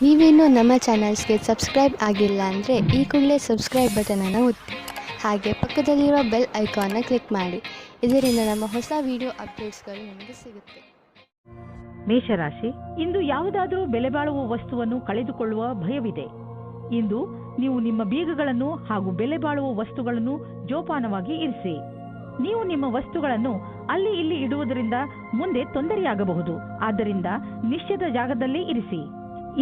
ನೀವೇನೂ ನಮ್ಮ ಚಾನಲ್ಸ್ಗೆ ಸಬ್ಸ್ಕ್ರೈಬ್ ಆಗಿಲ್ಲ ಅಂದರೆ ಈ ಕೂಡಲೇ ಸಬ್ಸ್ಕ್ರೈಬ್ ಬಟನನ್ನು ಒತ್ತಿ ಹಾಗೆ ಪಕ್ಕದಲ್ಲಿರುವ ಬೆಲ್ ಐಕಾನ್ನ ಕ್ಲಿಕ್ ಮಾಡಿ. ಇದರಿಂದ ನಮ್ಮ ಹೊಸ ವಿಡಿಯೋ ಅಪ್ಡೇಟ್ಸ್ಗಳು ನಿಮಗೆ ಸಿಗುತ್ತೆ. ಮೇಷರಾಶಿ, ಇಂದು ಯಾವುದಾದರೂ ಬೆಲೆ ಬಾಳುವ ವಸ್ತುವನ್ನು ಕಳೆದುಕೊಳ್ಳುವ ಭಯವಿದೆ. ಇಂದು ನೀವು ನಿಮ್ಮ ಬೀಗಗಳನ್ನು ಹಾಗೂ ಬೆಲೆ ಬಾಳುವ ವಸ್ತುಗಳನ್ನು ಜೋಪಾನವಾಗಿ ಇರಿಸಿ. ನೀವು ನಿಮ್ಮ ವಸ್ತುಗಳನ್ನು ಅಲ್ಲಿ ಇಲ್ಲಿ ಇಡುವುದರಿಂದ ಮುಂದೆ ತೊಂದರೆಯಾಗಬಹುದು. ಆದ್ದರಿಂದ ನಿಶ್ಚಿತ ಜಾಗದಲ್ಲೇ ಇರಿಸಿ.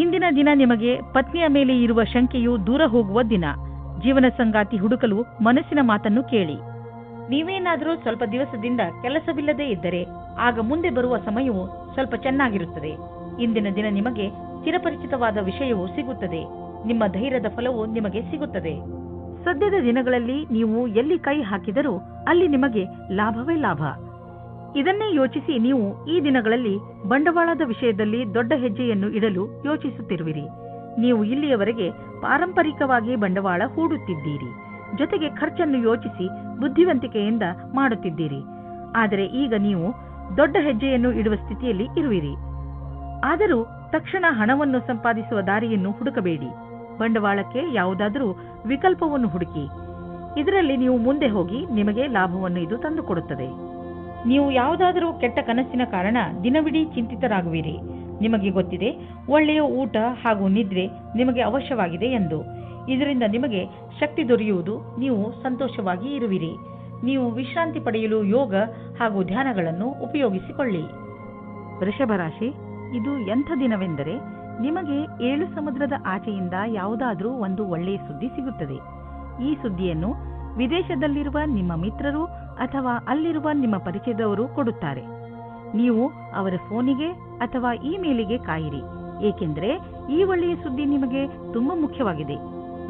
ಇಂದಿನ ದಿನ ನಿಮಗೆ ಪತ್ನಿಯ ಮೇಲೆ ಇರುವ ಶಂಕೆಯು ದೂರ ಹೋಗುವ ದಿನ. ಜೀವನ ಸಂಗಾತಿ ಹುಡುಕಲು ಮನಸ್ಸಿನ ಮಾತನ್ನು ಕೇಳಿ. ನೀವೇನಾದರೂ ಸ್ವಲ್ಪ ದಿವಸದಿಂದ ಕೆಲಸವಿಲ್ಲದೆ ಇದ್ದರೆ ಆಗ ಮುಂದೆ ಬರುವ ಸಮಯವು ಸ್ವಲ್ಪ ಚೆನ್ನಾಗಿರುತ್ತದೆ. ಇಂದಿನ ದಿನ ನಿಮಗೆ ಚಿರಪರಿಚಿತವಾದ ವಿಷಯವು ಸಿಗುತ್ತದೆ. ನಿಮ್ಮ ಧೈರ್ಯದ ಫಲವು ನಿಮಗೆ ಸಿಗುತ್ತದೆ. ಸದ್ಯದ ದಿನಗಳಲ್ಲಿ ನೀವು ಎಲ್ಲಿ ಕೈ ಹಾಕಿದರೂ ಅಲ್ಲಿ ನಿಮಗೆ ಲಾಭವೇ ಲಾಭ. ಇದನ್ನೇ ಯೋಚಿಸಿ ನೀವು ಈ ದಿನಗಳಲ್ಲಿ ಬಂಡವಾಳದ ವಿಷಯದಲ್ಲಿ ದೊಡ್ಡ ಹೆಜ್ಜೆಯನ್ನು ಇಡಲು ಯೋಚಿಸುತ್ತಿರುವಿರಿ. ನೀವು ಇಲ್ಲಿಯವರೆಗೆ ಪಾರಂಪರಿಕವಾಗಿ ಬಂಡವಾಳ ಹೂಡುತ್ತಿದ್ದೀರಿ. ಜೊತೆಗೆ ಖರ್ಚನ್ನು ಯೋಚಿಸಿ ಬುದ್ಧಿವಂತಿಕೆಯಿಂದ ಮಾಡುತ್ತಿದ್ದೀರಿ. ಆದರೆ ಈಗ ನೀವು ದೊಡ್ಡ ಹೆಜ್ಜೆಯನ್ನು ಇಡುವ ಸ್ಥಿತಿಯಲ್ಲಿ ಇರುವಿರಿ. ಆದರೂ ತಕ್ಷಣ ಹಣವನ್ನು ಸಂಪಾದಿಸುವ ದಾರಿಯನ್ನು ಹುಡುಕಬೇಡಿ. ಬಂಡವಾಳಕ್ಕೆ ಯಾವುದಾದರೂ ವಿಕಲ್ಪವನ್ನು ಹುಡುಕಿ. ಇದರಲ್ಲಿ ನೀವು ಮುಂದೆ ಹೋಗಿ ನಿಮಗೆ ಲಾಭವನ್ನು ಇದು ತಂದುಕೊಡುತ್ತದೆ. ನೀವು ಯಾವುದಾದರೂ ಕೆಟ್ಟ ಕನಸಿನ ಕಾರಣ ದಿನವಿಡೀ ಚಿಂತಿತರಾಗುವಿರಿ. ನಿಮಗೆ ಗೊತ್ತಿದೆ, ಒಳ್ಳೆಯ ಊಟ ಹಾಗೂ ನಿದ್ರೆ ನಿಮಗೆ ಅವಶ್ಯವಾಗಿದೆ ಎಂದು. ಇದರಿಂದ ನಿಮಗೆ ಶಕ್ತಿ ದೊರೆಯುವುದು. ನೀವು ಸಂತೋಷವಾಗಿ ಇರುವಿರಿ. ನೀವು ವಿಶ್ರಾಂತಿ ಪಡೆಯಲು ಯೋಗ ಹಾಗೂ ಧ್ಯಾನಗಳನ್ನು ಉಪಯೋಗಿಸಿಕೊಳ್ಳಿ. ವೃಷಭ ರಾಶಿ, ಇದು ಎಂಥ ದಿನವೆಂದರೆ ನಿಮಗೆ 7 ಸಮುದ್ರದ ಆಚೆಯಿಂದ ಯಾವುದಾದ್ರೂ ಒಂದು ಒಳ್ಳೆಯ ಸುದ್ದಿ ಸಿಗುತ್ತದೆ. ಈ ಸುದ್ದಿಯನ್ನು ವಿದೇಶದಲ್ಲಿರುವ ನಿಮ್ಮ ಮಿತ್ರರು ಅಥವಾ ಅಲ್ಲಿರುವ ನಿಮ್ಮ ಪರಿಚಯದವರು ಕೊಡುತ್ತಾರೆ. ನೀವು ಅವರ ಫೋನಿಗೆ ಅಥವಾ ಇಮೇಲಿಗೆ ಕಾಯಿರಿ, ಏಕೆಂದರೆ ಈ ಒಳ್ಳೆಯ ಸುದ್ದಿ ನಿಮಗೆ ತುಂಬಾ ಮುಖ್ಯವಾಗಿದೆ.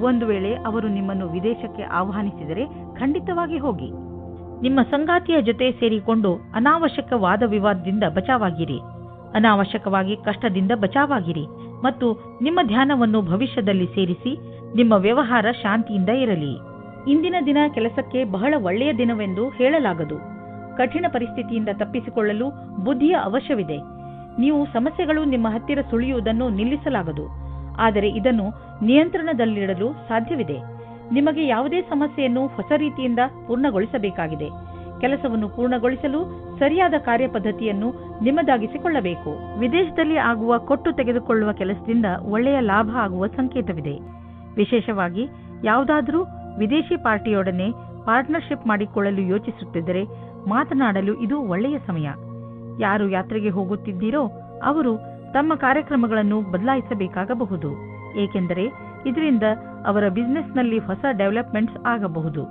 ಒಂದು ವೇಳೆ ಅವರು ನಿಮ್ಮನ್ನು ವಿದೇಶಕ್ಕೆ ಆಹ್ವಾನಿಸಿದರೆ ಖಂಡಿತವಾಗಿ ಹೋಗಿ. ನಿಮ್ಮ ಸಂಗಾತಿಯ ಜೊತೆ ಸೇರಿಕೊಂಡು ಅನಾವಶ್ಯಕ ವಾದ ವಿವಾದದಿಂದ ಬಚಾವಾಗಿರಿ. ಅನಾವಶ್ಯಕವಾಗಿ ಕಷ್ಟದಿಂದ ಬಚಾವಾಗಿರಿ ಮತ್ತು ನಿಮ್ಮ ಧ್ಯಾನವನ್ನು ಭವಿಷ್ಯದಲ್ಲಿ ಸೇರಿಸಿ. ನಿಮ್ಮ ವ್ಯವಹಾರ ಶಾಂತಿಯಿಂದ ಇರಲಿ. ಇಂದಿನ ದಿನ ಕೆಲಸಕ್ಕೆ ಬಹಳ ಒಳ್ಳೆಯ ದಿನವೆಂದು ಹೇಳಲಾಗದು. ಕಠಿಣ ಪರಿಸ್ಥಿತಿಯಿಂದ ತಪ್ಪಿಸಿಕೊಳ್ಳಲು ಬುದ್ಧಿಯ ಅವಶ್ಯವಿದೆ. ನೀವು ಸಮಸ್ಯೆಗಳು ನಿಮ್ಮ ಹತ್ತಿರ ಸುಳಿಯುವುದನ್ನು ನಿಲ್ಲಿಸಲಾಗದು, ಆದರೆ ಇದನ್ನು ನಿಯಂತ್ರಣದಲ್ಲಿಡಲು ಸಾಧ್ಯವಿದೆ. ನಿಮಗೆ ಯಾವುದೇ ಸಮಸ್ಯೆಯನ್ನು ಹೊಸ ರೀತಿಯಿಂದ ಪೂರ್ಣಗೊಳಿಸಬೇಕಾಗಿದೆ. ಕೆಲಸವನ್ನು ಪೂರ್ಣಗೊಳಿಸಲು ಸರಿಯಾದ ಕಾರ್ಯಪದ್ಧತಿಯನ್ನು ನಿಮ್ಮದಾಗಿಸಿಕೊಳ್ಳಬೇಕು. ವಿದೇಶದಲ್ಲಿ ಆಗುವ ಕೊಟ್ಟು ತೆಗೆದುಕೊಳ್ಳುವ ಕೆಲಸದಿಂದ ಒಳ್ಳೆಯ ಲಾಭ ಆಗುವ ಸಂಕೇತವಿದೆ. ವಿಶೇಷವಾಗಿ ಯಾವುದಾದರೂ ವಿದೇಶಿ ಪಾರ್ಟಿಯೊಡನೆ ಪಾರ್ಟ್ನರ್ಶಿಪ್ ಮಾಡಿಕೊಳ್ಳಲು ಯೋಚಿಸುತ್ತಿದ್ದರೆ ಮಾತನಾಡಲು ಇದು ಒಳ್ಳೆಯ ಸಮಯ. ಯಾರು ಯಾತ್ರೆಗೆ ಹೋಗುತ್ತಿದ್ದೀರೋ ಅವರು ತಮ್ಮ ಕಾರ್ಯಕ್ರಮಗಳನ್ನು ಬದಲಾಯಿಸಬೇಕಾಗಬಹುದು, ಏಕೆಂದರೆ ಇದರಿಂದ ಅವರ ಬಿಸಿನೆಸ್ನಲ್ಲಿ ಹೊಸ ಡೆವಲಪ್ಮೆಂಟ್ಸ್ ಆಗಬಹುದು.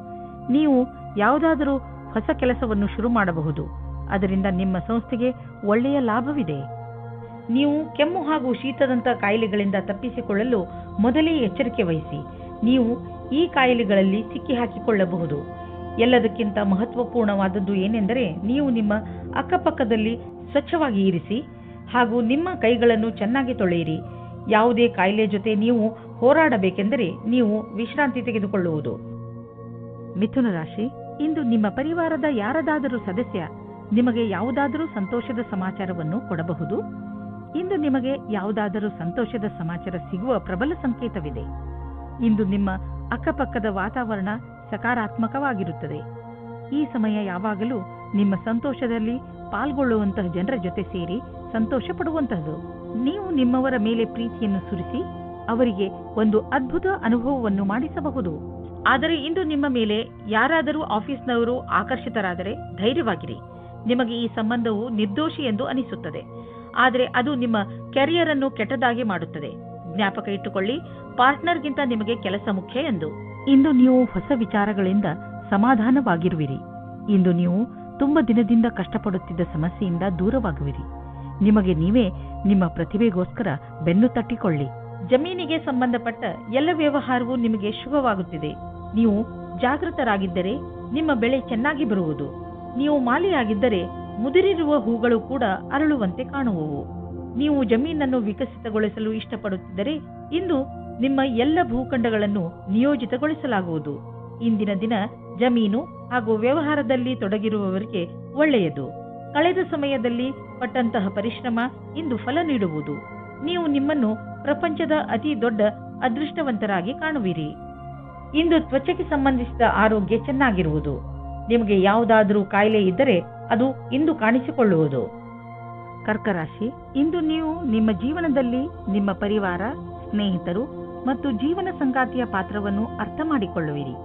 ನೀವು ಯಾವುದಾದರೂ ಹೊಸ ಕೆಲಸವನ್ನು ಶುರು ಮಾಡಬಹುದು. ಅದರಿಂದ ನಿಮ್ಮ ಸಂಸ್ಥೆಗೆ ಒಳ್ಳೆಯ ಲಾಭವಿದೆ. ನೀವು ಕೆಮ್ಮು ಹಾಗೂ ಶೀತದಂತಹ ಕಾಯಿಲೆಗಳಿಂದ ತಪ್ಪಿಸಿಕೊಳ್ಳಲು ಮೊದಲೇ ಎಚ್ಚರಿಕೆ ವಹಿಸಿ. ನೀವು ಈ ಕಾಯಿಲೆಗಳಲ್ಲಿ ಸಿಕ್ಕಿ ಹಾಕಿಕೊಳ್ಳಬಹುದು. ಎಲ್ಲದಕ್ಕಿಂತ ಮಹತ್ವಪೂರ್ಣವಾದದ್ದು ಏನೆಂದರೆ ನೀವು ನಿಮ್ಮ ಅಕ್ಕಪಕ್ಕದಲ್ಲಿ ಸ್ವಚ್ಛವಾಗಿ ಇರಿಸಿ ಹಾಗೂ ನಿಮ್ಮ ಕೈಗಳನ್ನು ಚೆನ್ನಾಗಿ ತೊಳೆಯಿರಿ. ಯಾವುದೇ ಕಾಯಿಲೆ ಜೊತೆ ನೀವು ಹೋರಾಡಬೇಕೆಂದರೆ ನೀವು ವಿಶ್ರಾಂತಿ ತೆಗೆದುಕೊಳ್ಳುವುದು. ಮಿಥುನ ರಾಶಿ, ಇಂದು ನಿಮ್ಮ ಪರಿವಾರದ ಯಾರದಾದರೂ ಸದಸ್ಯ ನಿಮಗೆ ಯಾವುದಾದರೂ ಸಂತೋಷದ ಸಮಾಚಾರವನ್ನು ಕೊಡಬಹುದು. ಇಂದು ನಿಮಗೆ ಯಾವುದಾದರೂ ಸಂತೋಷದ ಸಮಾಚಾರ ಸಿಗುವ ಪ್ರಬಲ ಸಂಕೇತವಿದೆ. ಇಂದು ನಿಮ್ಮ ಅಕ್ಕಪಕ್ಕದ ವಾತಾವರಣ ಸಕಾರಾತ್ಮಕವಾಗಿರುತ್ತದೆ. ಈ ಸಮಯ ಯಾವಾಗಲೂ ನಿಮ್ಮ ಸಂತೋಷದಲ್ಲಿ ಪಾಲ್ಗೊಳ್ಳುವಂತಹ ಜನರ ಜೊತೆ ಸೇರಿ ಸಂತೋಷ ಪಡುವಂತಹದ್ದು. ನೀವು ನಿಮ್ಮವರ ಮೇಲೆ ಪ್ರೀತಿಯನ್ನು ಸುರಿಸಿ ಅವರಿಗೆ ಒಂದು ಅದ್ಭುತ ಅನುಭವವನ್ನು ಮಾಡಿಸಬಹುದು. ಆದರೆ ಇಂದು ನಿಮ್ಮ ಮೇಲೆ ಯಾರಾದರೂ ಆಫೀಸ್ನವರು ಆಕರ್ಷಿತರಾದರೆ ಧೈರ್ಯವಾಗಿರಿ. ನಿಮಗೆ ಈ ಸಂಬಂಧವು ನಿರ್ದೋಷಿ ಎಂದು ಅನಿಸುತ್ತದೆ, ಆದರೆ ಅದು ನಿಮ್ಮ ಕೆರಿಯರ್ ಅನ್ನು ಕೆಟ್ಟದಾಗಿ ಮಾಡುತ್ತದೆ. ಜ್ಞಾಪಕ ಇಟ್ಟುಕೊಳ್ಳಿ, ಪಾರ್ಟ್ನರ್ಗಿಂತ ನಿಮಗೆ ಕೆಲಸ ಮುಖ್ಯ ಎಂದು. ಇಂದು ನೀವು ಹೊಸ ವಿಚಾರಗಳಿಂದ ಸಮಾಧಾನವಾಗಿರುವಿರಿ. ಇಂದು ನೀವು ತುಂಬ ದಿನದಿಂದ ಕಷ್ಟಪಡುತ್ತಿದ್ದ ಸಮಸ್ಯೆಯಿಂದ ದೂರವಾಗುವಿರಿ. ನಿಮಗೆ ನೀವೇ ನಿಮ್ಮ ಪ್ರತಿಭೆಗೋಸ್ಕರ ಬೆನ್ನು ತಟ್ಟಿಕೊಳ್ಳಿ. ಜಮೀನಿಗೆ ಸಂಬಂಧಪಟ್ಟ ಎಲ್ಲ ವ್ಯವಹಾರವೂ ನಿಮಗೆ ಶುಭವಾಗುತ್ತಿದೆ. ನೀವು ಜಾಗೃತರಾಗಿದ್ದರೆ ನಿಮ್ಮ ಬೆಳೆ ಚೆನ್ನಾಗಿ ಬರುವುದು. ನೀವು ಮಾಲಿಯಾಗಿದ್ದರೆ ಮುದುರಿರುವ ಹೂಗಳು ಕೂಡ ಅರಳುವಂತೆ ಕಾಣುವವು. ನೀವು ಜಮೀನನ್ನು ವಿಕಸಿತಗೊಳಿಸಲು ಇಷ್ಟಪಡುತ್ತಿದ್ದರೆ ಇಂದು ನಿಮ್ಮ ಎಲ್ಲ ಭೂಖಂಡಗಳನ್ನು ನಿಯೋಜಿತಗೊಳಿಸಲಾಗುವುದು. ಇಂದಿನ ದಿನ ಜಮೀನು ಹಾಗೂ ವ್ಯವಹಾರದಲ್ಲಿ ತೊಡಗಿರುವವರಿಗೆ ಒಳ್ಳೆಯದು. ಕಳೆದ ಸಮಯದಲ್ಲಿ ಪಟ್ಟಂತಹ ಪರಿಶ್ರಮ ಇಂದು ಫಲ ನೀಡುವುದು. ನೀವು ನಿಮ್ಮನ್ನು ಪ್ರಪಂಚದ ಅತಿ ದೊಡ್ಡ ಅದೃಷ್ಟವಂತರಾಗಿ ಕಾಣುವಿರಿ. ಇಂದು ತ್ವಚೆಗೆ ಸಂಬಂಧಿಸಿದ ಆರೋಗ್ಯ ಚೆನ್ನಾಗಿರುವುದು. ನಿಮಗೆ ಯಾವುದಾದರೂ ಕಾಯಿಲೆ ಇದ್ದರೆ ಅದು ಇಂದು ಕಾಣಿಸಿಕೊಳ್ಳುವುದು. ಕರ್ಕ ರಾಶಿ, ಇಂದು ನೀವು ನಿಮ್ಮ ಜೀವನದಲ್ಲಿ ನಿಮ್ಮ ಪರಿವಾರ, ಸ್ನೇಹಿತರು ಮತ್ತು ಜೀವನ ಸಂಗಾತಿಯ ಪಾತ್ರವನ್ನು ಅರ್ಥ ಮಾಡಿಕೊಳ್ಳುವಿರಿ.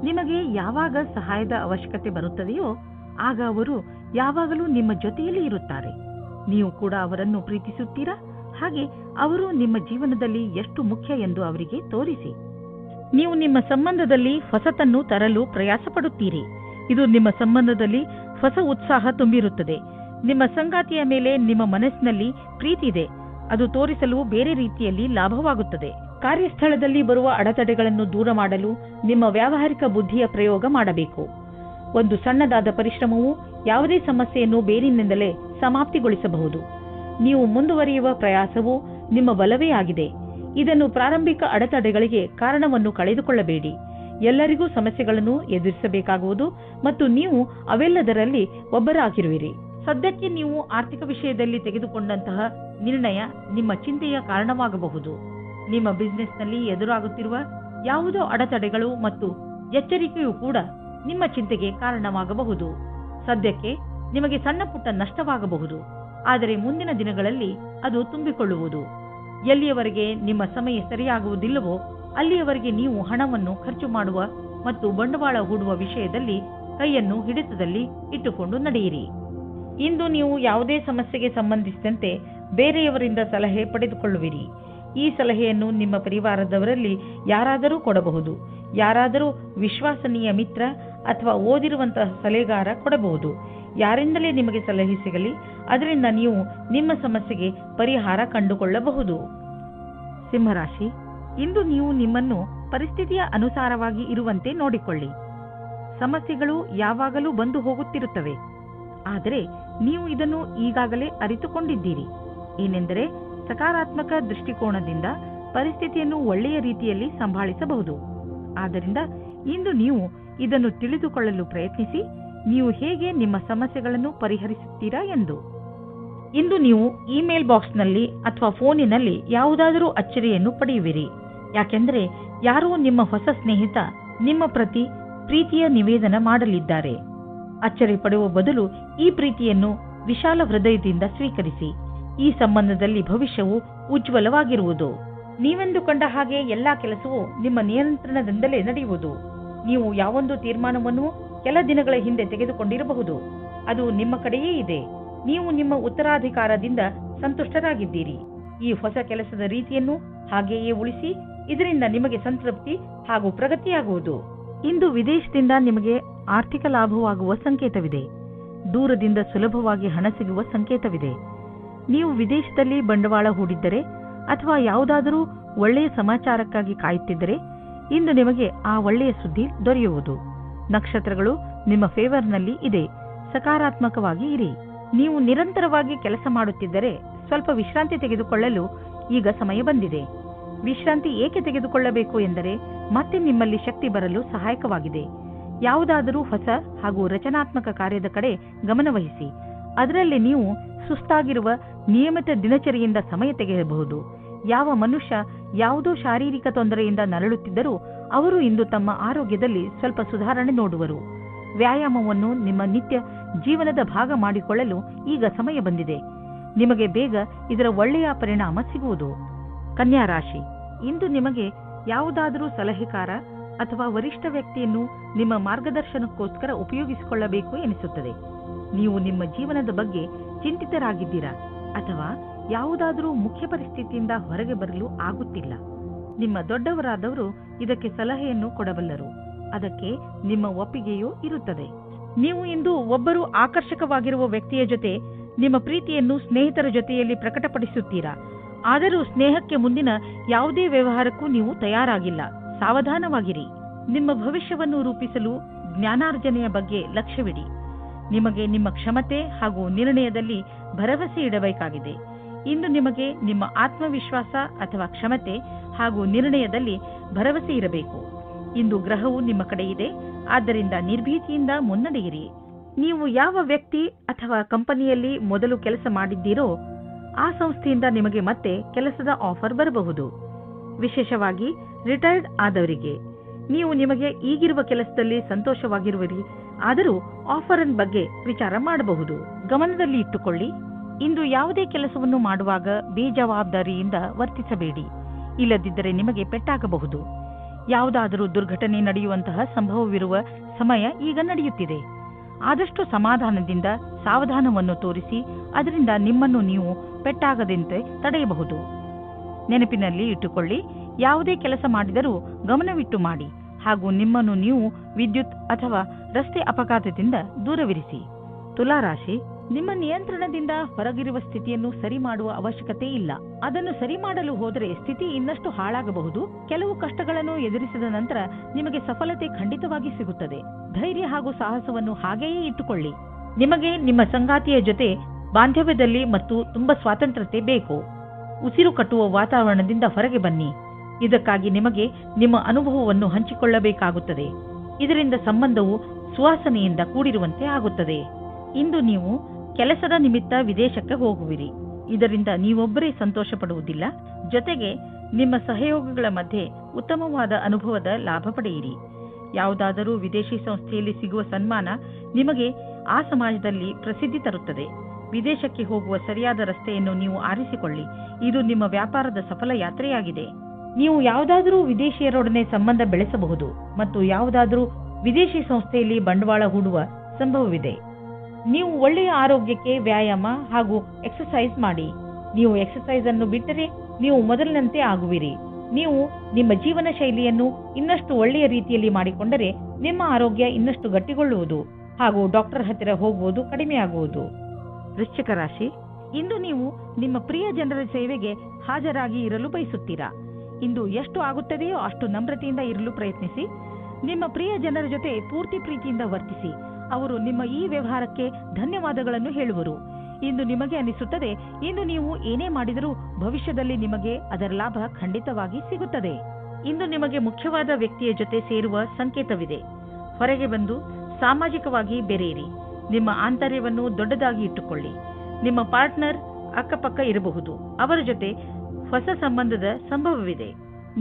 ನಿಮಗೆ ಯಾವಾಗ ಸಹಾಯದ ಅವಶ್ಯಕತೆ ಬರುತ್ತದೆಯೋ ಆಗ ಅವರು ಯಾವಾಗಲೂ ನಿಮ್ಮ ಜೊತೆಯಲ್ಲಿ ಇರುತ್ತಾರೆ. ನೀವು ಕೂಡ ಅವರನ್ನು ಪ್ರೀತಿಸುತ್ತೀರಾ, ಹಾಗೆ ಅವರು ನಿಮ್ಮ ಜೀವನದಲ್ಲಿ ಎಷ್ಟು ಮುಖ್ಯ ಎಂದು ಅವರಿಗೆ ತೋರಿಸಿ. ನೀವು ನಿಮ್ಮ ಸಂಬಂಧದಲ್ಲಿ ಹೊಸತನ್ನು ತರಲು ಪ್ರಯಾಸ ಪಡುತ್ತೀರಿ. ಇದು ನಿಮ್ಮ ಸಂಬಂಧದಲ್ಲಿ ಹೊಸ ಉತ್ಸಾಹ ತುಂಬಿರುತ್ತದೆ. ನಿಮ್ಮ ಸಂಗಾತಿಯ ಮೇಲೆ ನಿಮ್ಮ ಮನಸ್ಸಿನಲ್ಲಿ ಪ್ರೀತಿ ಇದೆ. ಅದು ತೋರಿಸಲು ಬೇರೆ ರೀತಿಯಲ್ಲಿ ಲಾಭವಾಗುತ್ತದೆ. ಕಾರ್ಯಸ್ಥಳದಲ್ಲಿ ಬರುವ ಅಡೆತಡೆಗಳನ್ನು ದೂರ ಮಾಡಲು ನಿಮ್ಮ ವ್ಯಾವಹಾರಿಕ ಬುದ್ಧಿಯ ಪ್ರಯೋಗ ಮಾಡಬೇಕು. ಒಂದು ಸಣ್ಣದಾದ ಪರಿಶ್ರಮವು ಯಾವುದೇ ಸಮಸ್ಯೆಯನ್ನು ಬೇರಿನಿಂದಲೇ ಸಮಾಪ್ತಿಗೊಳಿಸಬಹುದು. ನೀವು ಮುಂದುವರಿಯುವ ಪ್ರಯಾಸವು ನಿಮ್ಮ ಬಲವೇ ಆಗಿದೆ. ಇದನ್ನು ಪ್ರಾರಂಭಿಕ ಅಡೆತಡೆಗಳಿಗೆ ಕಾರಣವನ್ನು ಕಳೆದುಕೊಳ್ಳಬೇಡಿ. ಎಲ್ಲರಿಗೂ ಸಮಸ್ಯೆಗಳನ್ನು ಎದುರಿಸಬೇಕಾಗುವುದು ಮತ್ತು ನೀವು ಅವೆಲ್ಲದರಲ್ಲಿ ಒಬ್ಬರಾಗಿರುವಿರಿ. ಸದ್ಯಕ್ಕೆ ನೀವು ಆರ್ಥಿಕ ವಿಷಯದಲ್ಲಿ ತೆಗೆದುಕೊಂಡಂತಹ ನಿರ್ಣಯ ನಿಮ್ಮ ಚಿಂತೆಯ ಕಾರಣವಾಗಬಹುದು. ನಿಮ್ಮ ಬಿಸಿನೆಸ್ನಲ್ಲಿ ಎದುರಾಗುತ್ತಿರುವ ಯಾವುದೋ ಅಡೆತಡೆಗಳು ಮತ್ತು ಎಚ್ಚರಿಕೆಯೂ ಕೂಡ ನಿಮ್ಮ ಚಿಂತೆಗೆ ಕಾರಣವಾಗಬಹುದು. ಸದ್ಯಕ್ಕೆ ನಿಮಗೆ ಸಣ್ಣ ಪುಟ್ಟ ನಷ್ಟವಾಗಬಹುದು, ಆದರೆ ಮುಂದಿನ ದಿನಗಳಲ್ಲಿ ಅದು ತುಂಬಿಕೊಳ್ಳುವುದು. ಎಲ್ಲಿಯವರೆಗೆ ನಿಮ್ಮ ಸಮಯ ಸರಿಯಾಗುವುದಿಲ್ಲವೋ ಅಲ್ಲಿಯವರೆಗೆ ನೀವು ಹಣವನ್ನು ಖರ್ಚು ಮಾಡುವ ಮತ್ತು ಬಂಡವಾಳ ಹೂಡುವ ವಿಷಯದಲ್ಲಿ ಕೈಯನ್ನು ಹಿಡಿತದಲ್ಲಿ ಇಟ್ಟುಕೊಂಡು ನಡೆಯಿರಿ. ಇಂದು ನೀವು ಯಾವುದೇ ಸಮಸ್ಯೆಗೆ ಸಂಬಂಧಿಸಿದಂತೆ ಬೇರೆಯವರಿಂದ ಸಲಹೆ ಪಡೆದುಕೊಳ್ಳುವಿರಿ. ಈ ಸಲಹೆಯನ್ನು ನಿಮ್ಮ ಪರಿವಾರದವರಲ್ಲಿ ಯಾರಾದರೂ ಕೊಡಬಹುದು. ಯಾರಾದರೂ ವಿಶ್ವಾಸನೀಯ ಮಿತ್ರ ಅಥವಾ ಓದಿರುವಂತಹ ಸಲಹೆಗಾರ ಕೊಡಬಹುದು. ಯಾರಿಂದಲೇ ನಿಮಗೆ ಸಲಹೆ ಸಿಗಲಿ, ಅದರಿಂದ ನೀವು ನಿಮ್ಮ ಸಮಸ್ಯೆಗೆ ಪರಿಹಾರ ಕಂಡುಕೊಳ್ಳಬಹುದು. ಸಿಂಹರಾಶಿ, ಇಂದು ನೀವು ನಿಮ್ಮನ್ನು ಪರಿಸ್ಥಿತಿಯ ಅನುಸಾರವಾಗಿ ಇರುವಂತೆ ನೋಡಿಕೊಳ್ಳಿ. ಸಮಸ್ಯೆಗಳು ಯಾವಾಗಲೂ ಬಂದು ಹೋಗುತ್ತಿರುತ್ತವೆ, ಆದರೆ ನೀವು ಇದನ್ನು ಈಗಾಗಲೇ ಅರಿತುಕೊಂಡಿದ್ದೀರಿ. ಏನೆಂದರೆ ಸಕಾರಾತ್ಮಕ ದೃಷ್ಟಿಕೋನದಿಂದ ಪರಿಸ್ಥಿತಿಯನ್ನು ಒಳ್ಳೆಯ ರೀತಿಯಲ್ಲಿ ಸಂಭಾಳಿಸಬಹುದು. ಆದ್ದರಿಂದ ಇಂದು ನೀವು ಇದನ್ನು ತಿಳಿದುಕೊಳ್ಳಲು ಪ್ರಯತ್ನಿಸಿ, ನೀವು ಹೇಗೆ ನಿಮ್ಮ ಸಮಸ್ಯೆಗಳನ್ನು ಪರಿಹರಿಸುತ್ತೀರಾ ಎಂದು. ಇಂದು ನೀವು ಇಮೇಲ್ ಬಾಕ್ಸ್ನಲ್ಲಿ ಅಥವಾ ಫೋನಿನಲ್ಲಿ ಯಾವುದಾದರೂ ಅಚ್ಚರಿಯನ್ನು ಪಡೆಯುವಿರಿ. ಯಾಕೆಂದರೆ ಯಾರೋ ನಿಮ್ಮ ಹೊಸ ಸ್ನೇಹಿತ ನಿಮ್ಮ ಪ್ರತಿ ಪ್ರೀತಿಯ ನಿವೇದನ ಮಾಡಲಿದ್ದಾರೆ. ಅಚ್ಚರಿ ಪಡುವ ಬದಲು ಈ ಪ್ರೀತಿಯನ್ನು ವಿಶಾಲ ಹೃದಯದಿಂದ ಸ್ವೀಕರಿಸಿ. ಈ ಸಂಬಂಧದಲ್ಲಿ ಭವಿಷ್ಯವು ಉಜ್ವಲವಾಗಿರುವುದು. ನೀವೆಂದುಕೊಂಡ ಹಾಗೆ ಎಲ್ಲಾ ಕೆಲಸವೂ ನಿಮ್ಮ ನಿಯಂತ್ರಣದಿಂದಲೇ ನಡೆಯುವುದು. ನೀವು ಯಾವೊಂದು ತೀರ್ಮಾನವನ್ನು ಕೆಲ ದಿನಗಳ ಹಿಂದೆ ತೆಗೆದುಕೊಂಡಿರಬಹುದು, ಅದು ನಿಮ್ಮ ಕಡೆಯೇ ಇದೆ. ನೀವು ನಿಮ್ಮ ಉತ್ತರಾಧಿಕಾರದಿಂದ ಸಂತುಷ್ಟರಾಗಿದ್ದೀರಿ. ಈ ಹೊಸ ಕೆಲಸದ ರೀತಿಯನ್ನು ಹಾಗೆಯೇ ಉಳಿಸಿ. ಇದರಿಂದ ನಿಮಗೆ ಸಂತೃಪ್ತಿ ಹಾಗೂ ಪ್ರಗತಿಯಾಗುವುದು. ಇಂದು ವಿದೇಶದಿಂದ ನಿಮಗೆ ಆರ್ಥಿಕ ಲಾಭವಾಗುವ ಸಂಕೇತವಿದೆ. ದೂರದಿಂದ ಸುಲಭವಾಗಿ ಹಣ ಸಿಗುವ ಸಂಕೇತವಿದೆ. ನೀವು ವಿದೇಶದಲ್ಲಿ ಬಂಡವಾಳ ಹೂಡಿದ್ದರೆ ಅಥವಾ ಯಾವುದಾದರೂ ಒಳ್ಳೆಯ ಸಮಾಚಾರಕ್ಕಾಗಿ ಕಾಯುತ್ತಿದ್ದರೆ ಇಂದು ನಿಮಗೆ ಆ ಒಳ್ಳೆಯ ಸುದ್ದಿ ದೊರೆಯುವುದು. ನಕ್ಷತ್ರಗಳು ನಿಮ್ಮ ಫೇವರ್ನಲ್ಲಿ ಇದೆ. ಸಕಾರಾತ್ಮಕವಾಗಿ ಇರಿ. ನೀವು ನಿರಂತರವಾಗಿ ಕೆಲಸ ಮಾಡುತ್ತಿದ್ದರೆ ಸ್ವಲ್ಪ ವಿಶ್ರಾಂತಿ ತೆಗೆದುಕೊಳ್ಳಲು ಈಗ ಸಮಯ ಬಂದಿದೆ. ವಿಶ್ರಾಂತಿ ಏಕೆ ತೆಗೆದುಕೊಳ್ಳಬೇಕು ಎಂದರೆ ಮತ್ತೆ ನಿಮ್ಮಲ್ಲಿ ಶಕ್ತಿ ಬರಲು ಸಹಾಯಕವಾಗಿದೆ. ಯಾವುದಾದರೂ ಹೊಸ ಹಾಗೂ ರಚನಾತ್ಮಕ ಕಾರ್ಯದ ಕಡೆ ಗಮನವಹಿಸಿ. ಅದರಲ್ಲಿ ನೀವು ಸುಸ್ತಾಗಿರುವ ನಿಯಮಿತ ದಿನಚರಿಯಿಂದ ಸಮಯ ತೆಗೆಯಬಹುದು. ಯಾವ ಮನುಷ್ಯ ಯಾವುದೋ ಶಾರೀರಿಕ ತೊಂದರೆಯಿಂದ ನರಳುತ್ತಿದ್ದರೂ ಅವರು ಇಂದು ತಮ್ಮ ಆರೋಗ್ಯದಲ್ಲಿ ಸ್ವಲ್ಪ ಸುಧಾರಣೆ ನೋಡುವರು. ವ್ಯಾಯಾಮವನ್ನು ನಿಮ್ಮ ನಿತ್ಯ ಜೀವನದ ಭಾಗ ಮಾಡಿಕೊಳ್ಳಲು ಈಗ ಸಮಯ ಬಂದಿದೆ. ನಿಮಗೆ ಬೇಗ ಇದರ ಒಳ್ಳೆಯ ಪರಿಣಾಮ ಸಿಗುವುದು. ಕನ್ಯಾ ರಾಶಿ, ಇಂದು ನಿಮಗೆ ಯಾವುದಾದರೂ ಸಲಹೆಗಾರ ಅಥವಾ ವರಿಷ್ಠ ವ್ಯಕ್ತಿಯನ್ನು ನಿಮ್ಮ ಮಾರ್ಗದರ್ಶನಕ್ಕೋಸ್ಕರ ಉಪಯೋಗಿಸಿಕೊಳ್ಳಬೇಕು ಎನಿಸುತ್ತದೆ. ನೀವು ನಿಮ್ಮ ಜೀವನದ ಬಗ್ಗೆ ಚಿಂತಿತರಾಗಿದ್ದೀರಾ ಅಥವಾ ಯಾವುದಾದರೂ ಮುಖ್ಯ ಪರಿಸ್ಥಿತಿಯಿಂದ ಹೊರಗೆ ಬರಲು ಆಗುತ್ತಿಲ್ಲ. ನಿಮ್ಮ ದೊಡ್ಡವರಾದವರು ಇದಕ್ಕೆ ಸಲಹೆಯನ್ನು ಕೊಡಬಲ್ಲರು. ಅದಕ್ಕೆ ನಿಮ್ಮ ಒಪ್ಪಿಗೆಯೂ ಇರುತ್ತದೆ. ನೀವು ಇಂದು ಒಬ್ಬರು ಆಕರ್ಷಕವಾಗಿರುವ ವ್ಯಕ್ತಿಯ ಜೊತೆ ನಿಮ್ಮ ಪ್ರೀತಿಯನ್ನು ಸ್ನೇಹಿತರ ಜೊತೆಯಲ್ಲಿ ಪ್ರಕಟಪಡಿಸುತ್ತೀರಾ. ಆದರೂ ಸ್ನೇಹಕ್ಕೆ ಮುಂದಿನ ಯಾವುದೇ ವ್ಯವಹಾರಕ್ಕೂ ನೀವು ತಯಾರಾಗಿಲ್ಲ. ಸಾವಧಾನವಾಗಿರಿ. ನಿಮ್ಮ ಭವಿಷ್ಯವನ್ನು ರೂಪಿಸಲು ಜ್ಞಾನಾರ್ಜನೆಯ ಬಗ್ಗೆ ಲಕ್ಷ್ಯವಿಡಿ. ನಿಮಗೆ ನಿಮ್ಮ ಕ್ಷಮತೆ ಹಾಗೂ ನಿರ್ಣಯದಲ್ಲಿ ಭರವಸೆ ಇಡಬೇಕಾಗಿದೆ. ಇಂದು ನಿಮಗೆ ನಿಮ್ಮ ಆತ್ಮವಿಶ್ವಾಸ ಅಥವಾ ಕ್ಷಮತೆ ಹಾಗೂ ನಿರ್ಣಯದಲ್ಲಿ ಭರವಸೆ ಇರಬೇಕು. ಇಂದು ಗ್ರಹವು ನಿಮ್ಮ ಕಡೆ ಇದೆ, ಆದ್ದರಿಂದ ನಿರ್ಭೀತಿಯಿಂದ ಮುನ್ನಡೆಯಿರಿ. ನೀವು ಯಾವ ವ್ಯಕ್ತಿ ಅಥವಾ ಕಂಪನಿಯಲ್ಲಿ ಮೊದಲು ಕೆಲಸ ಮಾಡಿದ್ದೀರೋ ಆ ಸಂಸ್ಥೆಯಿಂದ ನಿಮಗೆ ಮತ್ತೆ ಕೆಲಸದ ಆಫರ್ ಬರಬಹುದು. ವಿಶೇಷವಾಗಿ ರಿಟೈರ್ಡ್ ಆದವರಿಗೆ ನೀವು ನಿಮಗೆ ಈಗಿರುವ ಕೆಲಸದಲ್ಲಿ ಸಂತೋಷವಾಗಿರುವಿರಿ, ಆದರೂ ಆಫರ್ ಬಗ್ಗೆ ವಿಚಾರ ಮಾಡಬಹುದು. ಗಮನದಲ್ಲಿ ಇಟ್ಟುಕೊಳ್ಳಿ, ಇಂದು ಯಾವುದೇ ಕೆಲಸವನ್ನು ಮಾಡುವಾಗ ಬೇಜವಾಬ್ದಾರಿಯಿಂದ ವರ್ತಿಸಬೇಡಿ, ಇಲ್ಲದಿದ್ದರೆ ನಿಮಗೆ ಪೆಟ್ಟಾಗಬಹುದು. ಯಾವುದಾದರೂ ದುರ್ಘಟನೆ ನಡೆಯುವಂತಹ ಸಂಭವವಿರುವ ಸಮಯ ಈಗ ನಡೆಯುತ್ತಿದೆ. ಆದಷ್ಟು ಸಮಾಧಾನದಿಂದ ಸಾವಧಾನವನ್ನು ತೋರಿಸಿ ಅದರಿಂದ ನಿಮ್ಮನ್ನು ನೀವು ಪೆಟ್ಟಾಗದಂತೆ ತಡೆಯಬಹುದು. ನೆನಪಿನಲ್ಲಿ ಇಟ್ಟುಕೊಳ್ಳಿ, ಯಾವುದೇ ಕೆಲಸ ಮಾಡಿದರೂ ಗಮನವಿಟ್ಟು ಮಾಡಿ ಹಾಗೂ ನಿಮ್ಮನ್ನು ನೀವು ವಿದ್ಯುತ್ ಅಥವಾ ರಸ್ತೆ ಅಪಘಾತದಿಂದ ದೂರವಿರಿಸಿ. ತುಲಾರಾಶಿ, ನಿಮ್ಮ ನಿಯಂತ್ರಣದಿಂದ ಹೊರಗಿರುವ ಸ್ಥಿತಿಯನ್ನು ಸರಿ ಮಾಡುವ ಅವಶ್ಯಕತೆ ಇಲ್ಲ. ಅದನ್ನು ಸರಿ ಮಾಡಲು ಹೋದರೆ ಸ್ಥಿತಿ ಇನ್ನಷ್ಟು ಹಾಳಾಗಬಹುದು. ಕೆಲವು ಕಷ್ಟಗಳನ್ನು ಎದುರಿಸಿದ ನಂತರ ನಿಮಗೆ ಸಫಲತೆ ಖಂಡಿತವಾಗಿ ಸಿಗುತ್ತದೆ. ಧೈರ್ಯ ಹಾಗೂ ಸಾಹಸವನ್ನು ಹಾಗೆಯೇ ಇಟ್ಟುಕೊಳ್ಳಿ. ನಿಮಗೆ ನಿಮ್ಮ ಸಂಗಾತಿಯ ಜೊತೆ ಬಾಂಧವ್ಯದಲ್ಲಿ ಮತ್ತು ತುಂಬಾ ಸ್ವಾತಂತ್ರ್ಯತೆ ಬೇಕು. ಉಸಿರು ಕಟ್ಟುವ ವಾತಾವರಣದಿಂದ ಹೊರಗೆ ಬನ್ನಿ. ಇದಕ್ಕಾಗಿ ನಿಮಗೆ ನಿಮ್ಮ ಅನುಭವವನ್ನು ಹಂಚಿಕೊಳ್ಳಬೇಕಾಗುತ್ತದೆ. ಇದರಿಂದ ಸಂಬಂಧವು ಸುವಾಸನೆಯಿಂದ ಕೂಡಿರುವಂತೆ ಆಗುತ್ತದೆ. ಇಂದು ನೀವು ಕೆಲಸದ ನಿಮಿತ್ತ ವಿದೇಶಕ್ಕೆ ಹೋಗುವಿರಿ. ಇದರಿಂದ ನೀವೊಬ್ಬರೇ ಸಂತೋಷ ಪಡುವುದಿಲ್ಲ, ಜೊತೆಗೆ ನಿಮ್ಮ ಸಹಯೋಗಿಗಳ ಮಧ್ಯೆ ಉತ್ತಮವಾದ ಅನುಭವದ ಲಾಭ ಪಡೆಯಿರಿ. ಯಾವುದಾದರೂ ವಿದೇಶಿ ಸಂಸ್ಥೆಯಲ್ಲಿ ಸಿಗುವ ಸನ್ಮಾನ ನಿಮಗೆ ಆ ಸಮಾಜದಲ್ಲಿ ಪ್ರಸಿದ್ಧಿ ತರುತ್ತದೆ. ವಿದೇಶಕ್ಕೆ ಹೋಗುವ ಸರಿಯಾದ ರಸ್ತೆಯನ್ನು ನೀವು ಆರಿಸಿಕೊಳ್ಳಿ. ಇದು ನಿಮ್ಮ ವ್ಯಾಪಾರದ ಸಫಲ ಯಾತ್ರೆಯಾಗಿದೆ. ನೀವು ಯಾವುದಾದರೂ ವಿದೇಶಿಯರೊಡನೆ ಸಂಬಂಧ ಬೆಳೆಸಬಹುದು ಮತ್ತು ಯಾವುದಾದರೂ ವಿದೇಶಿ ಸಂಸ್ಥೆಯಲ್ಲಿ ಬಂಡವಾಳ ಹೂಡುವ ಸಂಭವವಿದೆ. ನೀವು ಒಳ್ಳೆಯ ಆರೋಗ್ಯಕ್ಕೆ ವ್ಯಾಯಾಮ ಹಾಗೂ ಎಕ್ಸರ್ಸೈಸ್ ಮಾಡಿ. ನೀವು ಎಕ್ಸರ್ಸೈಸ್ ಅನ್ನು ಬಿಟ್ಟರೆ ನೀವು ಮೊದಲಿನಂತೆ ಆಗುವಿರಿ. ನೀವು ನಿಮ್ಮ ಜೀವನ ಶೈಲಿಯನ್ನು ಇನ್ನಷ್ಟು ಒಳ್ಳೆಯ ರೀತಿಯಲ್ಲಿ ಮಾಡಿಕೊಂಡರೆ ನಿಮ್ಮ ಆರೋಗ್ಯ ಇನ್ನಷ್ಟು ಗಟ್ಟಿಗೊಳ್ಳುವುದು ಹಾಗೂ ಡಾಕ್ಟರ್ ಹತ್ತಿರ ಹೋಗುವುದು ಕಡಿಮೆಯಾಗುವುದು. ವೃಶ್ಚಿಕ ರಾಶಿ, ಇಂದು ನೀವು ನಿಮ್ಮ ಪ್ರಿಯ ಜನರ ಸೇವೆಗೆ ಹಾಜರಾಗಿ ಇರಲು ಬಯಸುತ್ತೀರಾ. ಇಂದು ಎಷ್ಟು ಆಗುತ್ತದೆಯೋ ಅಷ್ಟು ನಮ್ರತೆಯಿಂದ ಇರಲು ಪ್ರಯತ್ನಿಸಿ. ನಿಮ್ಮ ಪ್ರಿಯ ಜನರ ಜೊತೆ ಪೂರ್ತಿ ಪ್ರೀತಿಯಿಂದ ವರ್ತಿಸಿ. ಅವರು ನಿಮ್ಮ ಈ ವ್ಯವಹಾರಕ್ಕೆ ಧನ್ಯವಾದಗಳನ್ನು ಹೇಳುವರು. ಇಂದು ನಿಮಗೆ ಅನಿಸುತ್ತದೆ, ಇಂದು ನೀವು ಏನೇ ಮಾಡಿದರೂ ಭವಿಷ್ಯದಲ್ಲಿ ನಿಮಗೆ ಅದರ ಲಾಭ ಖಂಡಿತವಾಗಿ ಸಿಗುತ್ತದೆ. ಇಂದು ನಿಮಗೆ ಮುಖ್ಯವಾದ ವ್ಯಕ್ತಿಯ ಜೊತೆ ಸೇರುವ ಸಂಕೇತವಿದೆ. ಹೊರಗೆ ಬಂದು ಸಾಮಾಜಿಕವಾಗಿ ಬೆರೆಯಿರಿ. ನಿಮ್ಮ ಆಂತರ್ಯವನ್ನು ದೊಡ್ಡದಾಗಿ ಇಟ್ಟುಕೊಳ್ಳಿ. ನಿಮ್ಮ ಪಾರ್ಟ್ನರ್ ಅಕ್ಕಪಕ್ಕ ಇರಬಹುದು. ಅವರ ಜೊತೆ ಹೊಸ ಸಂಬಂಧದ ಸಂಭವವಿದೆ.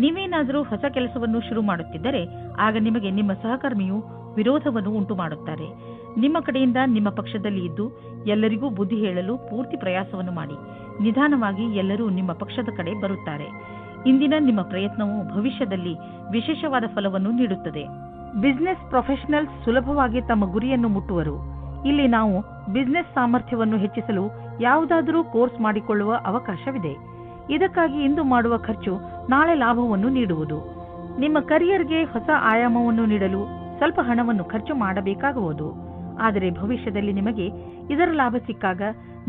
ನೀವೇನಾದರೂ ಹೊಸ ಕೆಲಸವನ್ನು ಶುರು ಮಾಡುತ್ತಿದ್ದರೆ ಆಗ ನಿಮಗೆ ನಿಮ್ಮ ಸಹಕರ್ಮಿಯು ವಿರೋಧವನ್ನು ಉಂಟು ಮಾಡುತ್ತಾರೆ. ನಿಮ್ಮ ಕಡೆಯಿಂದ ನಿಮ್ಮ ಪಕ್ಷದಲ್ಲಿ ಇದ್ದು ಎಲ್ಲರಿಗೂ ಬುದ್ಧಿ ಹೇಳಲು ಪೂರ್ತಿ ಪ್ರಯಾಸವನ್ನು ಮಾಡಿ. ನಿಧಾನವಾಗಿ ಎಲ್ಲರೂ ನಿಮ್ಮ ಪಕ್ಷದ ಕಡೆ ಬರುತ್ತಾರೆ. ಇಂದಿನ ನಿಮ್ಮ ಪ್ರಯತ್ನವು ಭವಿಷ್ಯದಲ್ಲಿ ವಿಶೇಷವಾದ ಫಲವನ್ನು ನೀಡುತ್ತದೆ. ಬಿಸಿನೆಸ್ ಪ್ರೊಫೆಷನಲ್ಸ್ ಸುಲಭವಾಗಿ ತಮ್ಮ ಗುರಿಯನ್ನು ಮುಟ್ಟುವರು. ಇಲ್ಲಿ ನಾವು ಬಿಸಿನೆಸ್ ಸಾಮರ್ಥ್ಯವನ್ನು ಹೆಚ್ಚಿಸಲು ಯಾವುದಾದರೂ ಕೋರ್ಸ್ ಮಾಡಿಕೊಳ್ಳುವ ಅವಕಾಶವಿದೆ. ಇದಕ್ಕಾಗಿ ಇಂದು ಮಾಡುವ ಖರ್ಚು ನಾಳೆ ಲಾಭವನ್ನು ನೀಡುವುದು. ನಿಮ್ಮ ಕರಿಯರ್ಗೆ ಹೊಸ ಆಯಾಮವನ್ನು ನೀಡಲು ಸ್ವಲ್ಪ ಹಣವನ್ನು ಖರ್ಚು ಮಾಡಬೇಕಾಗುವುದು. ಆದರೆ ಭವಿಷ್ಯದಲ್ಲಿ ನಿಮಗೆ ಇದರ ಲಾಭ ಸಿಕ್ಕಾಗ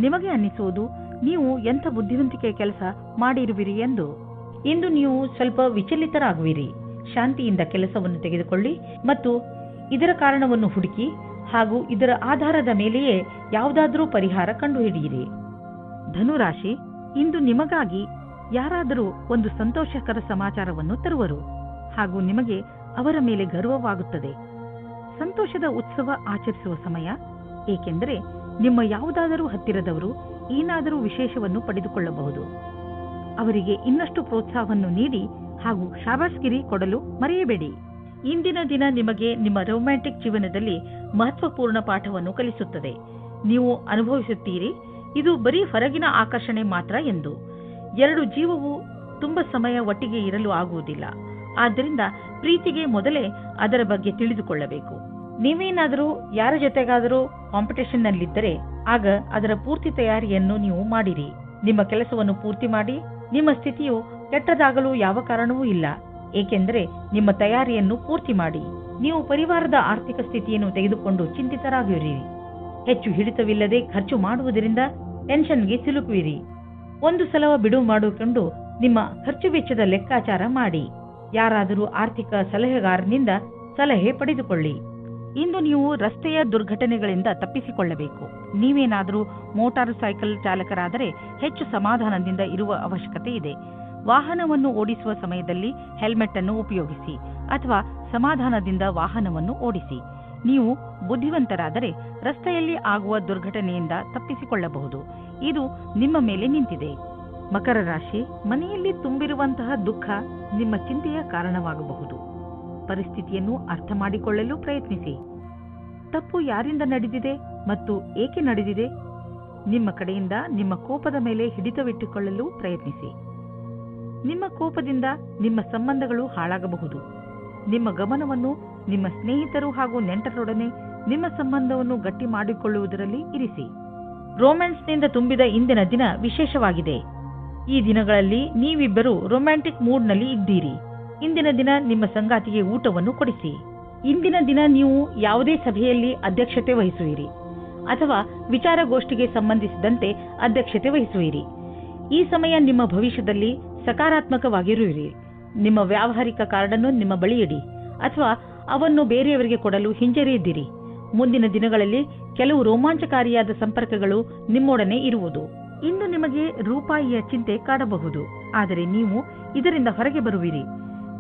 ನಿಮಗೆ ಅನ್ನಿಸುವುದು ನೀವು ಎಂಥ ಬುದ್ಧಿವಂತಿಕೆ ಕೆಲಸ ಮಾಡಿರುವಿರಿ ಎಂದು. ಇಂದು ನೀವು ಸ್ವಲ್ಪ ವಿಚಲಿತರಾಗುವಿರಿ. ಶಾಂತಿಯಿಂದ ಕೆಲಸವನ್ನು ತೆಗೆದುಕೊಳ್ಳಿ ಮತ್ತು ಇದರ ಕಾರಣವನ್ನು ಹುಡುಕಿ ಹಾಗೂ ಇದರ ಆಧಾರದ ಮೇಲೆಯೇ ಯಾವುದಾದರೂ ಪರಿಹಾರ ಕಂಡುಹಿಡಿಯಿರಿ. ಧನುರಾಶಿ, ಇಂದು ನಿಮಗಾಗಿ ಯಾರಾದರೂ ಒಂದು ಸಂತೋಷಕರ ಸಮಾಚಾರವನ್ನು ತರುವರು ಹಾಗೂ ನಿಮಗೆ ಅವರ ಮೇಲೆ ಗರ್ವವಾಗುತ್ತದೆ. ಸಂತೋಷದ ಉತ್ಸವ ಆಚರಿಸುವ ಸಮಯ, ಏಕೆಂದರೆ ನಿಮ್ಮ ಯಾವುದಾದರೂ ಹತ್ತಿರದವರು ಏನಾದರೂ ವಿಶೇಷವನ್ನು ಪಡೆದುಕೊಳ್ಳಬಹುದು. ಅವರಿಗೆ ಇನ್ನಷ್ಟು ಪ್ರೋತ್ಸಾಹವನ್ನು ನೀಡಿ ಹಾಗೂ ಶಾಬಾಸ್ಗಿರಿ ಕೊಡಲು ಮರೆಯಬೇಡಿ. ಇಂದಿನ ದಿನ ನಿಮಗೆ ನಿಮ್ಮ ರೊಮ್ಯಾಂಟಿಕ್ ಜೀವನದಲ್ಲಿ ಮಹತ್ವಪೂರ್ಣ ಪಾಠವನ್ನು ಕಲಿಸುತ್ತದೆ. ನೀವು ಅನುಭವಿಸುತ್ತೀರಿ, ಇದು ಬರೀ ಹೊರಗಿನ ಆಕರ್ಷಣೆ ಮಾತ್ರ ಎಂದು. ಎರಡು ಜೀವವು ತುಂಬ ಸಮಯ ಒಟ್ಟಿಗೆ ಇರಲು ಆಗುವುದಿಲ್ಲ. ಆದ್ದರಿಂದ ಪ್ರೀತಿಗೆ ಮೊದಲೇ ಅದರ ಬಗ್ಗೆ ತಿಳಿದುಕೊಳ್ಳಬೇಕು. ನೀವೇನಾದರೂ ಯಾರ ಜೊತೆಗಾದರೂ ಕಾಂಪಿಟೇಷನ್ನಲ್ಲಿದ್ದರೆ ಆಗ ಅದರ ಪೂರ್ತಿ ತಯಾರಿಯನ್ನು ನೀವು ಮಾಡಿರಿ. ನಿಮ್ಮ ಕೆಲಸವನ್ನು ಪೂರ್ತಿ ಮಾಡಿ. ನಿಮ್ಮ ಸ್ಥಿತಿಯು ಕೆಟ್ಟದಾಗಲು ಯಾವ ಕಾರಣವೂ ಇಲ್ಲ, ಏಕೆಂದರೆ ನಿಮ್ಮ ತಯಾರಿಯನ್ನು ಪೂರ್ತಿ ಮಾಡಿ. ನೀವು ಪರಿವಾರದ ಆರ್ಥಿಕ ಸ್ಥಿತಿಯನ್ನು ತೆಗೆದುಕೊಂಡು ಚಿಂತಿತರಾಗಿರಿ. ಹೆಚ್ಚು ಹಿಡಿತವಿಲ್ಲದೆ ಖರ್ಚು ಮಾಡುವುದರಿಂದ ಟೆನ್ಷನ್ಗೆ ಸಿಲುಕುವಿರಿ. ಒಂದು ಸಲ ಬಿಡುವು ಮಾಡಿಕೊಂಡು ನಿಮ್ಮ ಖರ್ಚು ವೆಚ್ಚದ ಲೆಕ್ಕಾಚಾರ ಮಾಡಿ. ಯಾರಾದರೂ ಆರ್ಥಿಕ ಸಲಹೆಗಾರನಿಂದ ಸಲಹೆ ಪಡೆದುಕೊಳ್ಳಿ. ಇಂದು ನೀವು ರಸ್ತೆಯ ದುರ್ಘಟನೆಗಳಿಂದ ತಪ್ಪಿಸಿಕೊಳ್ಳಬೇಕು. ನೀವೇನಾದರೂ ಮೋಟಾರು ಸೈಕಲ್ ಚಾಲಕರಾದರೆ ಹೆಚ್ಚು ಸಮಾಧಾನದಿಂದ ಇರುವ ಅವಶ್ಯಕತೆ ಇದೆ. ವಾಹನವನ್ನು ಓಡಿಸುವ ಸಮಯದಲ್ಲಿ ಹೆಲ್ಮೆಟ್ ಅನ್ನು ಉಪಯೋಗಿಸಿ ಅಥವಾ ಸಮಾಧಾನದಿಂದ ವಾಹನವನ್ನು ಓಡಿಸಿ. ನೀವು ಬುದ್ಧಿವಂತರಾದರೆ ರಸ್ತೆಯಲ್ಲಿ ಆಗುವ ದುರ್ಘಟನೆಯಿಂದ ತಪ್ಪಿಸಿಕೊಳ್ಳಬಹುದು. ಇದು ನಿಮ್ಮ ಮೇಲೆ ನಿಂತಿದೆ. ಮಕರ ರಾಶಿ, ಮನೆಯಲ್ಲಿ ತುಂಬಿರುವಂತಹ ದುಃಖ ನಿಮ್ಮ ಚಿಂತೆಯ ಕಾರಣವಾಗಬಹುದು. ಪರಿಸ್ಥಿತಿಯನ್ನು ಅರ್ಥ ಮಾಡಿಕೊಳ್ಳಲು ಪ್ರಯತ್ನಿಸಿ. ತಪ್ಪು ಯಾರಿಂದ ನಡೆದಿದೆ ಮತ್ತು ಏಕೆ ನಡೆದಿದೆ? ನಿಮ್ಮ ಕಡೆಯಿಂದ ನಿಮ್ಮ ಕೋಪದ ಮೇಲೆ ಹಿಡಿತವಿಟ್ಟುಕೊಳ್ಳಲು ಪ್ರಯತ್ನಿಸಿ. ನಿಮ್ಮ ಕೋಪದಿಂದ ನಿಮ್ಮ ಸಂಬಂಧಗಳು ಹಾಳಾಗಬಹುದು. ನಿಮ್ಮ ಗಮನವನ್ನು ನಿಮ್ಮ ಸ್ನೇಹಿತರು ಹಾಗೂ ನೆಂಟರೊಡನೆ ನಿಮ್ಮ ಸಂಬಂಧವನ್ನು ಗಟ್ಟಿ ಮಾಡಿಕೊಳ್ಳುವುದರಲ್ಲಿ ಇರಿಸಿ. ರೊಮ್ಯಾನ್ಸ್ನಿಂದ ತುಂಬಿದ ಇಂದಿನ ದಿನ ವಿಶೇಷವಾಗಿದೆ. ಈ ದಿನಗಳಲ್ಲಿ ನೀವಿಬ್ಬರು ರೊಮ್ಯಾಂಟಿಕ್ ಮೂಡ್ನಲ್ಲಿ ಇದ್ದೀರಿ. ಇಂದಿನ ದಿನ ನಿಮ್ಮ ಸಂಗಾತಿಗೆ ಊಟವನ್ನು ಕೊಡಿಸಿ. ಇಂದಿನ ದಿನ ನೀವು ಯಾವುದೇ ಸಭೆಯಲ್ಲಿ ಅಧ್ಯಕ್ಷತೆ ವಹಿಸುವಿರಿ ಅಥವಾ ವಿಚಾರಗೋಷ್ಠಿಗೆ ಸಂಬಂಧಿಸಿದಂತೆ ಅಧ್ಯಕ್ಷತೆ ವಹಿಸುವಿರಿ. ಈ ಸಮಯ ನಿಮ್ಮ ಭವಿಷ್ಯದಲ್ಲಿ ಸಕಾರಾತ್ಮಕವಾಗಿರುವಿರಿ. ನಿಮ್ಮ ವ್ಯಾವಹಾರಿಕ ಕಾರ್ಡನ್ನು ನಿಮ್ಮ ಬಳಿ ಇಡಿ ಅಥವಾ ಅವನ್ನು ಬೇರೆಯವರಿಗೆ ಕೊಡಲು ಹಿಂಜರಿಯದಿರಿ. ಮುಂದಿನ ದಿನಗಳಲ್ಲಿ ಕೆಲವು ರೋಮಾಂಚಕಾರಿಯಾದ ಸಂಪರ್ಕಗಳು ನಿಮ್ಮೊಡನೆ ಇರುವುದು. ಇಂದು ನಿಮಗೆ ರೂಪಾಯಿಯ ಚಿಂತೆ ಕಾಡಬಹುದು, ಆದರೆ ನೀವು ಇದರಿಂದ ಹೊರಗೆ ಬರುವಿರಿ.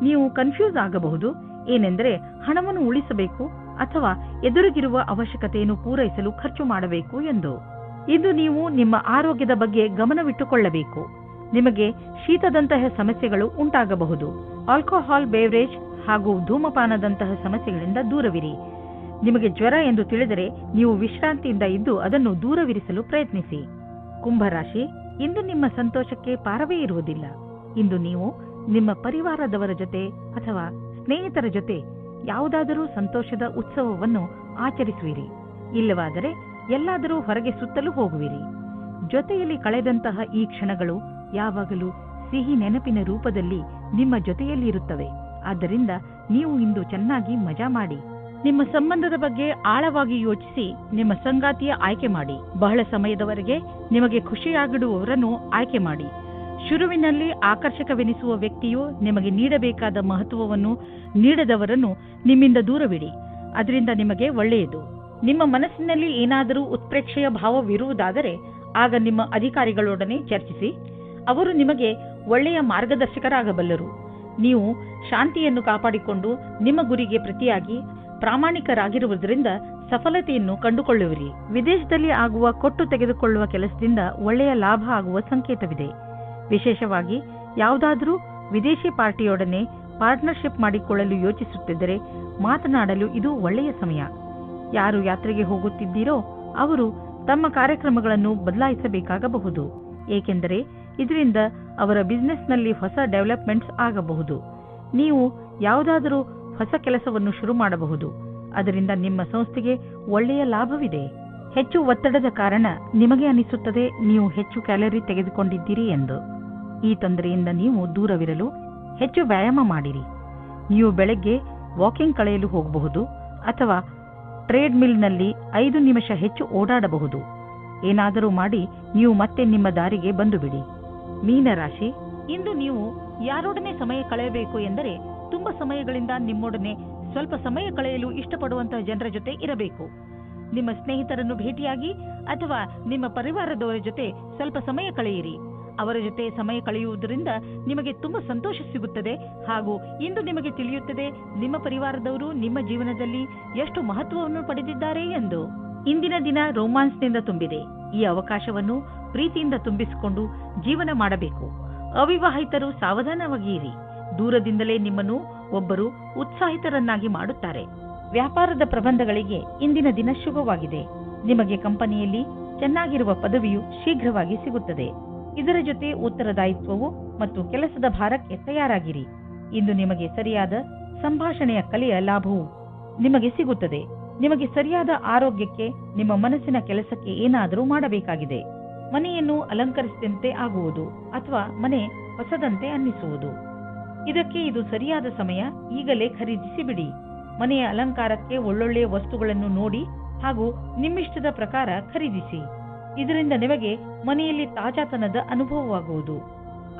ನೀವು ಕನ್ಫ್ಯೂಸ್ ಆಗಬಹುದು, ಏನೆಂದರೆ ಹಣವನ್ನು ಉಳಿಸಬೇಕು ಅಥವಾ ಎದುರಿಗಿರುವ ಅವಶ್ಯಕತೆಯನ್ನು ಪೂರೈಸಲು ಖರ್ಚು ಮಾಡಬೇಕು ಎಂದು. ಇದು ನೀವು ನಿಮ್ಮ ಆರೋಗ್ಯದ ಬಗ್ಗೆ ಗಮನವಿಟ್ಟುಕೊಳ್ಳಬೇಕು. ನಿಮಗೆ ಶೀತದಂತಹ ಸಮಸ್ಯೆಗಳು ಉಂಟಾಗಬಹುದು. ಆಲ್ಕೋಹಾಲ್ ಬೇವರೇಜ್ ಹಾಗೂ ಧೂಮಪಾನದಂತಹ ಸಮಸ್ಯೆಗಳಿಂದ ದೂರವಿರಿ. ನಿಮಗೆ ಜ್ವರ ಎಂದು ತಿಳಿದರೆ ನೀವು ವಿಶ್ರಾಂತಿಯಿಂದ ಇದ್ದು ಅದನ್ನು ದೂರವಿರಿಸಲು ಪ್ರಯತ್ನಿಸಿ. ಕುಂಭರಾಶಿ, ಇಂದು ನಿಮ್ಮ ಸಂತೋಷಕ್ಕೆ ಪಾರವೇ ಇರುವುದಿಲ್ಲ. ಇಂದು ನೀವು ನಿಮ್ಮ ಪರಿವಾರದವರ ಜೊತೆ ಅಥವಾ ಸ್ನೇಹಿತರ ಜೊತೆ ಯಾವುದಾದರೂ ಸಂತೋಷದ ಉತ್ಸವವನ್ನು ಆಚರಿಸುವಿರಿ. ಇಲ್ಲವಾದರೆ ಎಲ್ಲಾದರೂ ಹೊರಗೆ ಸುತ್ತಲೂ ಹೋಗುವಿರಿ. ಜೊತೆಯಲ್ಲಿ ಕಳೆದಂತಹ ಈ ಕ್ಷಣಗಳು ಯಾವಾಗಲೂ ಸಿಹಿ ನೆನಪಿನ ರೂಪದಲ್ಲಿ ನಿಮ್ಮ ಜೊತೆಯಲ್ಲಿ ಇರುತ್ತವೆ. ಆದ್ದರಿಂದ ನೀವು ಇಂದು ಚೆನ್ನಾಗಿ ಮಜಾ ಮಾಡಿ. ನಿಮ್ಮ ಸಂಬಂಧದ ಬಗ್ಗೆ ಆಳವಾಗಿ ಯೋಚಿಸಿ ನಿಮ್ಮ ಸಂಗಾತಿಯ ಆಯ್ಕೆ ಮಾಡಿ. ಬಹಳ ಸಮಯದವರೆಗೆ ನಿಮಗೆ ಖುಷಿಯಾಗಿಡುವವರನ್ನು ಆಯ್ಕೆ ಮಾಡಿ. ಶುರುವಿನಲ್ಲಿ ಆಕರ್ಷಕವೆನಿಸುವ ವ್ಯಕ್ತಿಯು ನಿಮಗೆ ನೀಡಬೇಕಾದ ಮಹತ್ವವನ್ನು ನೀಡದವರನ್ನು ನಿಮ್ಮಿಂದ ದೂರವಿಡಿ. ಅದರಿಂದ ನಿಮಗೆ ಒಳ್ಳೆಯದು. ನಿಮ್ಮ ಮನಸ್ಸಿನಲ್ಲಿ ಏನಾದರೂ ಉತ್ಪ್ರೇಕ್ಷೆಯ ಭಾವವಿರುವುದಾದರೆ ಆಗ ನಿಮ್ಮ ಅಧಿಕಾರಿಗಳೊಡನೆ ಚರ್ಚಿಸಿ. ಅವರು ನಿಮಗೆ ಒಳ್ಳೆಯ ಮಾರ್ಗದರ್ಶಕರಾಗಬಲ್ಲರು. ನೀವು ಶಾಂತಿಯನ್ನು ಕಾಪಾಡಿಕೊಂಡು ನಿಮ್ಮ ಗುರಿಗೆ ಪ್ರತಿಯಾಗಿ ಪ್ರಾಮಾಣಿಕರಾಗಿರುವುದರಿಂದ ಸಫಲತೆಯನ್ನು ಕಂಡುಕೊಳ್ಳುವಿರಿ. ವಿದೇಶದಲ್ಲಿ ಆಗುವ ಕೊಟ್ಟು ತೆಗೆದುಕೊಳ್ಳುವ ಕೆಲಸದಿಂದ ಒಳ್ಳೆಯ ಲಾಭ ಆಗುವ ಸಂಕೇತವಿದೆ. ವಿಶೇಷವಾಗಿ ಯಾವುದಾದರೂ ವಿದೇಶಿ ಪಾರ್ಟಿಯೊಡನೆ ಪಾರ್ಟ್ನರ್ಶಿಪ್ ಮಾಡಿಕೊಳ್ಳಲು ಯೋಚಿಸುತ್ತಿದ್ದರೆ ಮಾತನಾಡಲು ಇದು ಒಳ್ಳೆಯ ಸಮಯ. ಯಾರು ಯಾತ್ರೆಗೆ ಹೋಗುತ್ತಿದ್ದೀರೋ ಅವರು ತಮ್ಮ ಕಾರ್ಯಕ್ರಮಗಳನ್ನು ಬದಲಾಯಿಸಬೇಕಾಗಬಹುದು, ಏಕೆಂದರೆ ಇದರಿಂದ ಅವರ ಬಿಸಿನೆಸ್ನಲ್ಲಿ ಹೊಸ ಡೆವಲಪ್ಮೆಂಟ್ಸ್ ಆಗಬಹುದು. ನೀವು ಯಾವುದಾದರೂ ಹೊಸ ಕೆಲಸವನ್ನು ಶುರು ಮಾಡಬಹುದು. ಅದರಿಂದ ನಿಮ್ಮ ಸಂಸ್ಥೆಗೆ ಒಳ್ಳೆಯ ಲಾಭವಿದೆ. ಹೆಚ್ಚು ಒತ್ತಡದ ಕಾರಣ ನಿಮಗೆ ಅನಿಸುತ್ತದೆ ನೀವು ಹೆಚ್ಚು ಕ್ಯಾಲರಿ ತೆಗೆದುಕೊಂಡಿದ್ದೀರಿ ಎಂದು. ಈ ತೊಂದರೆಯಿಂದ ನೀವು ದೂರವಿರಲು ಹೆಚ್ಚು ವ್ಯಾಯಾಮ ಮಾಡಿರಿ. ನೀವು ಬೆಳಗ್ಗೆ ವಾಕಿಂಗ್ ಕಳೆಯಲು ಹೋಗಬಹುದು ಅಥವಾ ಟ್ರೇಡ್ ಮಿಲ್ನಲ್ಲಿ 5 ನಿಮಿಷ ಹೆಚ್ಚು ಓಡಾಡಬಹುದು. ಏನಾದರೂ ಮಾಡಿ ನೀವು ಮತ್ತೆ ನಿಮ್ಮ ದಾರಿಗೆ ಬಂದು ಬಿಡಿ. ಮೀನರಾಶಿ, ಇಂದು ನೀವು ಯಾರೊಡನೆ ಸಮಯ ಕಳೆಯಬೇಕು ಎಂದರೆ ತುಂಬಾ ಸಮಯಗಳಿಂದ ನಿಮ್ಮೊಡನೆ ಸ್ವಲ್ಪ ಸಮಯ ಕಳೆಯಲು ಇಷ್ಟಪಡುವಂತಹ ಜನರ ಜೊತೆ ಇರಬೇಕು. ನಿಮ್ಮ ಸ್ನೇಹಿತರನ್ನು ಭೇಟಿಯಾಗಿ ಅಥವಾ ನಿಮ್ಮ ಪರಿವಾರದವರ ಜೊತೆ ಸ್ವಲ್ಪ ಸಮಯ ಕಳೆಯಿರಿ. ಅವರ ಜೊತೆ ಸಮಯ ಕಳೆಯುವುದರಿಂದ ನಿಮಗೆ ತುಂಬಾ ಸಂತೋಷ ಸಿಗುತ್ತದೆ ಹಾಗೂ ಇಂದು ನಿಮಗೆ ತಿಳಿಯುತ್ತದೆ ನಿಮ್ಮ ಪರಿವಾರದವರು ನಿಮ್ಮ ಜೀವನದಲ್ಲಿ ಎಷ್ಟು ಮಹತ್ವವನ್ನು ಪಡೆದಿದ್ದಾರೆ ಎಂದು. ಇಂದಿನ ದಿನ ರೋಮಾನ್ಸ್ನಿಂದ ತುಂಬಿದೆ. ಈ ಅವಕಾಶವನ್ನು ಪ್ರೀತಿಯಿಂದ ತುಂಬಿಸಿಕೊಂಡು ಜೀವನ ಮಾಡಬೇಕು. ಅವಿವಾಹಿತರು ಸಾವಧಾನವಾಗಿರಿ. ದೂರದಿಂದಲೇ ನಿಮ್ಮನ್ನು ಒಬ್ಬರು ಉತ್ಸಾಹಿತರನ್ನಾಗಿ ಮಾಡುತ್ತಾರೆ. ವ್ಯಾಪಾರದ ಪ್ರಬಂಧಗಳಿಗೆ ಇಂದಿನ ದಿನ ಶುಭವಾಗಿದೆ. ನಿಮಗೆ ಕಂಪನಿಯಲ್ಲಿ ಚೆನ್ನಾಗಿರುವ ಪದವಿಯು ಶೀಘ್ರವಾಗಿ ಸಿಗುತ್ತದೆ. ಇದರ ಜೊತೆ ಉತ್ತರದಾಯಿತ್ವವು ಮತ್ತು ಕೆಲಸದ ಭಾರಕ್ಕೆ ತಯಾರಾಗಿರಿ. ಇಂದು ನಿಮಗೆ ಸರಿಯಾದ ಸಂಭಾಷಣೆಯ ಕಲೆಯ ಲಾಭವು ನಿಮಗೆ ಸಿಗುತ್ತದೆ. ನಿಮಗೆ ಸರಿಯಾದ ಆರೋಗ್ಯಕ್ಕೆ ನಿಮ್ಮ ಮನಸ್ಸಿನ ಕೆಲಸಕ್ಕೆ ಏನಾದರೂ ಮಾಡಬೇಕಾಗಿದೆ. ಮನೆಯನ್ನು ಅಲಂಕರಿಸಿದಂತೆ ಆಗುವುದು ಅಥವಾ ಮನೆ ಹೊಸದಂತೆ ಅನ್ನಿಸುವುದು. ಇದಕ್ಕೆ ಇದು ಸರಿಯಾದ ಸಮಯ. ಈಗಲೇ ಖರೀದಿಸಿ ಬಿಡಿ. ಮನೆಯ ಅಲಂಕಾರಕ್ಕೆ ಒಳ್ಳೊಳ್ಳೆಯ ವಸ್ತುಗಳನ್ನು ನೋಡಿ ಹಾಗೂ ನಿಮ್ಮಿಷ್ಟದ ಪ್ರಕಾರ ಖರೀದಿಸಿ. ಇದರಿಂದ ನಿಮಗೆ ಮನೆಯಲ್ಲಿ ತಾಜಾತನದ ಅನುಭವವಾಗುವುದು.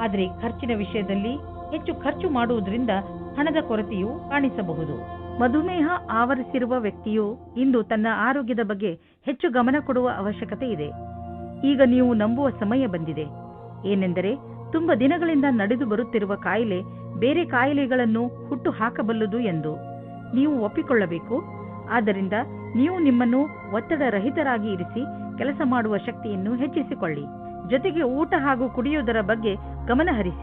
ಆದರೆ ಖರ್ಚಿನ ವಿಷಯದಲ್ಲಿ ಹೆಚ್ಚು ಖರ್ಚು ಮಾಡುವುದರಿಂದ ಹಣದ ಕೊರತೆಯು ಕಾಣಿಸಬಹುದು. ಮಧುಮೇಹ ಆವರಿಸಿರುವ ವ್ಯಕ್ತಿಯು ಇಂದು ತನ್ನ ಆರೋಗ್ಯದ ಬಗ್ಗೆ ಹೆಚ್ಚು ಗಮನ ಕೊಡುವ ಅವಶ್ಯಕತೆ ಇದೆ. ಈಗ ನೀವು ನಂಬುವ ಸಮಯ ಬಂದಿದೆ. ಏನೆಂದರೆ ತುಂಬ ದಿನಗಳಿಂದ ನಡೆದು ಬರುತ್ತಿರುವ ಕಾಯಿಲೆ ಬೇರೆ ಕಾಯಿಲೆಗಳನ್ನು ಹುಟ್ಟು ಹಾಕಬಲ್ಲದು ಎಂದು ನೀವು ಒಪ್ಪಿಕೊಳ್ಳಬೇಕು. ಆದ್ದರಿಂದ ನೀವು ನಿಮ್ಮನ್ನು ಒತ್ತಡ ರಹಿತರಾಗಿ ಇರಿಸಿ ಕೆಲಸ ಮಾಡುವ ಶಕ್ತಿಯನ್ನು ಹೆಚ್ಚಿಸಿಕೊಳ್ಳಿ. ಜೊತೆಗೆ ಊಟ ಹಾಗೂ ಕುಡಿಯುವುದರ ಬಗ್ಗೆ ಗಮನ ಹರಿಸಿ.